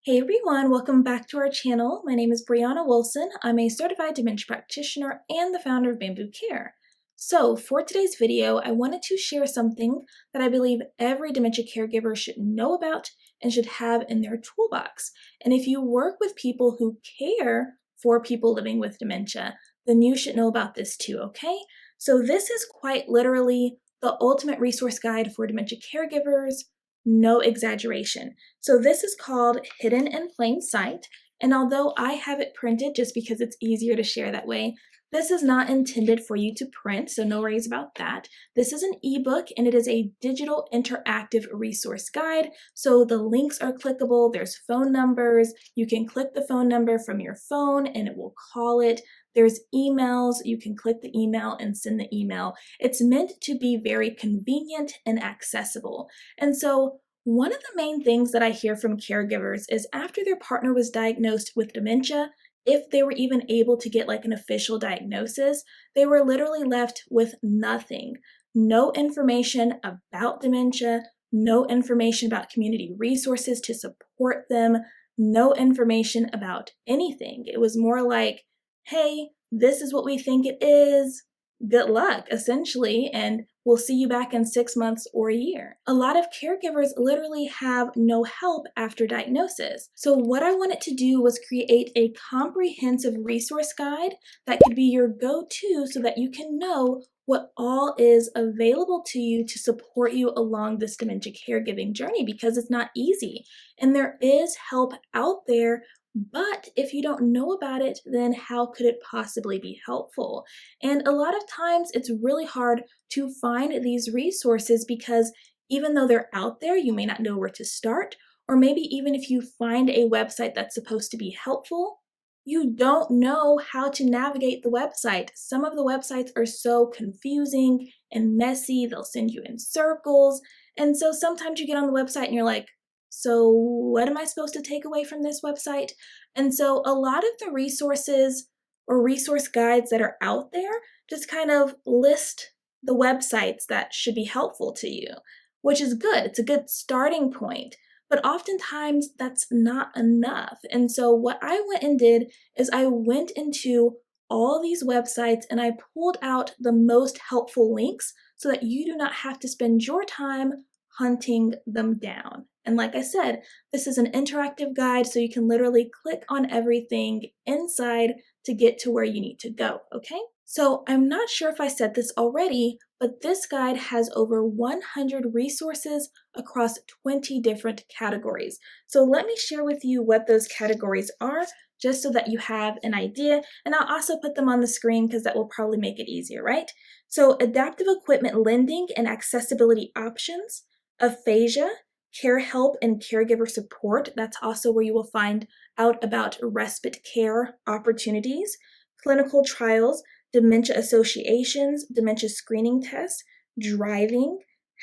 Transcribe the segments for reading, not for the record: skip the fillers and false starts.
Hey everyone, welcome back to our channel. My name is Brianna Wilson. I'm a certified dementia practitioner and the founder of Bambu Care. So for today's video, I wanted to share something that I believe every dementia caregiver should know about and should have in their toolbox. And if you work with people who care for people living with dementia, then you should know about this too, okay? So this is quite literally the ultimate resource guide for dementia caregivers, no exaggeration. So this is called Hidden in Plain Sight, and although I have it printed just because it's easier to share that way, this is not intended for you to print, so no worries about that. This is an ebook and it is a digital interactive resource guide, so the links are clickable, there's phone numbers, you can click the phone number from your phone and it will call it. There's emails, you can click the email and send the email. It's meant to be very convenient and accessible. And so one of the main things that I hear from caregivers is after their partner was diagnosed with dementia, if they were even able to get like an official diagnosis, they were literally left with nothing. No information about dementia, no information about community resources to support them, no information about anything. It was more like, hey, this is what we think it is. Good luck, essentially, and we'll see you back in 6 months or a year. A lot of caregivers literally have no help after diagnosis. So what I wanted to do was create a comprehensive resource guide that could be your go-to so that you can know what all is available to you to support you along this dementia caregiving journey, because it's not easy. And there is help out there, but if you don't know about it, then how could it possibly be helpful? And a lot of times it's really hard to find these resources because even though they're out there, you may not know where to start, or maybe even if you find a website that's supposed to be helpful, you don't know how to navigate the website. Some of the websites are so confusing and messy, they'll send you in circles. And so sometimes you get on the website and you're like, so what am I supposed to take away from this website? And so a lot of the resources or resource guides that are out there just kind of list the websites that should be helpful to you, which is good. It's a good starting point. But oftentimes that's not enough. And so what I went and did is I went into all these websites and I pulled out the most helpful links so that you do not have to spend your time hunting them down. And like I said, this is an interactive guide, so you can literally click on everything inside to get to where you need to go, okay? So I'm not sure if I said this already, but this guide has over 100 resources across 20 different categories. So let me share with you what those categories are, just so that you have an idea, and I'll also put them on the screen because that will probably make it easier, right? So adaptive equipment lending and accessibility options, aphasia, care help and caregiver support. That's also where you will find out about respite care opportunities, clinical trials, dementia associations, dementia screening tests, driving,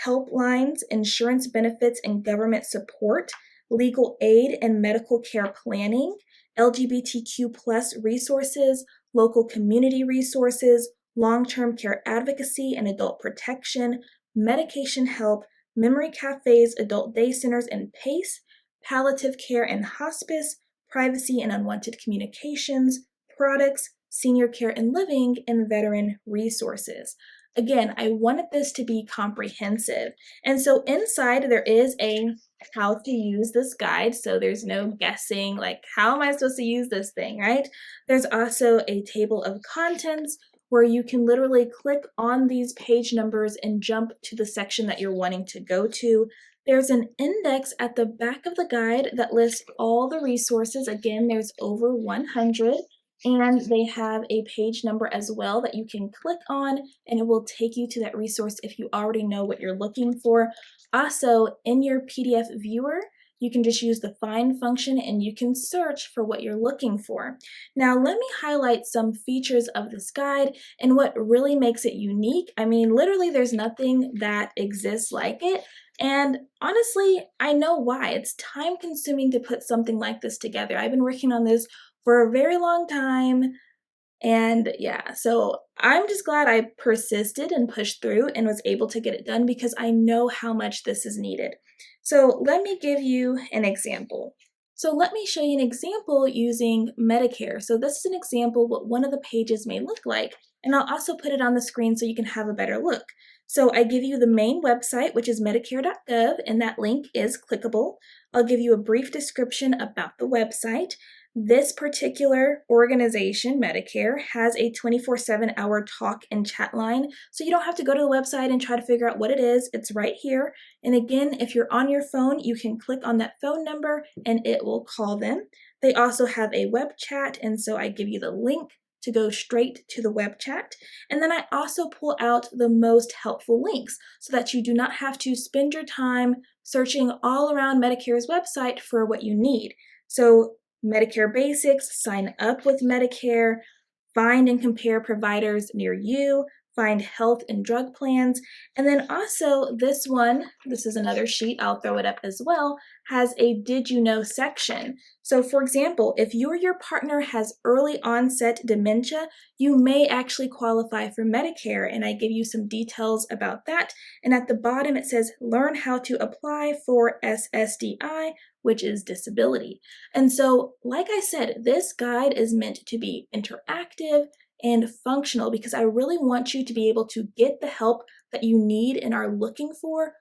helplines, insurance benefits and government support, legal aid and medical care planning, LGBTQ plus resources, local community resources, long-term care advocacy and adult protection, medication help, memory cafes, adult day centers and PACE, palliative care and hospice, privacy and unwanted communications, products, senior care and living, and veteran resources. Again, I wanted this to be comprehensive. And so inside there is a how to use this guide. So there's no guessing, like, how am I supposed to use this thing, right? There's also a table of contents where you can literally click on these page numbers and jump to the section that you're wanting to go to. There's an index at the back of the guide that lists all the resources. Again, there's over 100. And they have a page number as well that you can click on, and it will take you to that resource if you already know what you're looking for. Also, in your PDF viewer, you can just use the find function and you can search for what you're looking for. Now, let me highlight some features of this guide and what really makes it unique. I mean, literally, there's nothing that exists like it. And honestly, I know why. It's time consuming to put something like this together. I've been working on this for a very long time. And yeah, so I'm just glad I persisted and pushed through and was able to get it done because I know how much this is needed. So let me give you an example. So let me show you an example using Medicare. So this is an example what one of the pages may look like, and I'll also put it on the screen so you can have a better look. So I give you the main website, which is medicare.gov, and that link is clickable. I'll give you a brief description about the website. This particular organization, Medicare, has a 24/7 hour talk and chat line, so you don't have to go to the website and try to figure out what it is. It's right here. And again, if you're on your phone, you can click on that phone number and it will call them. They also have a web chat, and so I give you the link to go straight to the web chat. And then I also pull out the most helpful links so that you do not have to spend your time searching all around Medicare's website for what you need. So Medicare Basics, sign up with Medicare, find and compare providers near you, find health and drug plans, and then also this one, this is another sheet, I'll throw it up as well, has a did you know section. So for example, if you or your partner has early onset dementia, you may actually qualify for Medicare, and I give you some details about that. And at the bottom it says learn how to apply for SSDI, which is disability. And so, like I said, this guide is meant to be interactive and functional because I really want you to be able to get the help that you need and are looking for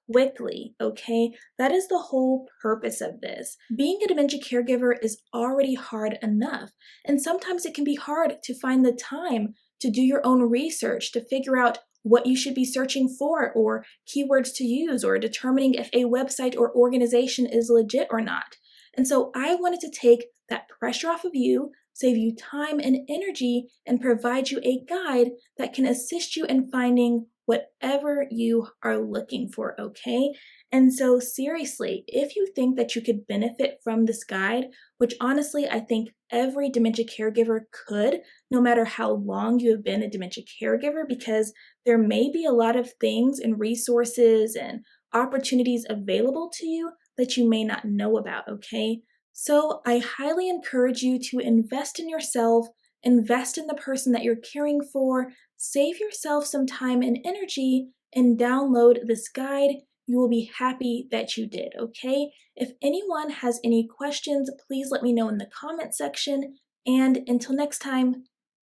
quickly, okay? That is the whole purpose of this. Being a dementia caregiver is already hard enough, and sometimes it can be hard to find the time to do your own research, to figure out what you should be searching for, or keywords to use, or determining if a website or organization is legit or not. And so I wanted to take that pressure off of you, save you time and energy, and provide you a guide that can assist you in finding whatever you are looking for, okay? And so seriously, if you think that you could benefit from this guide, which honestly I think every dementia caregiver could, no matter how long you have been a dementia caregiver, because there may be a lot of things and resources and opportunities available to you that you may not know about, okay? So I highly encourage you to invest in yourself, invest in the person that you're caring for, save yourself some time and energy, and download this guide. You will be happy that you did, okay? If anyone has any questions, please let me know in the comment section. And until next time,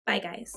bye guys.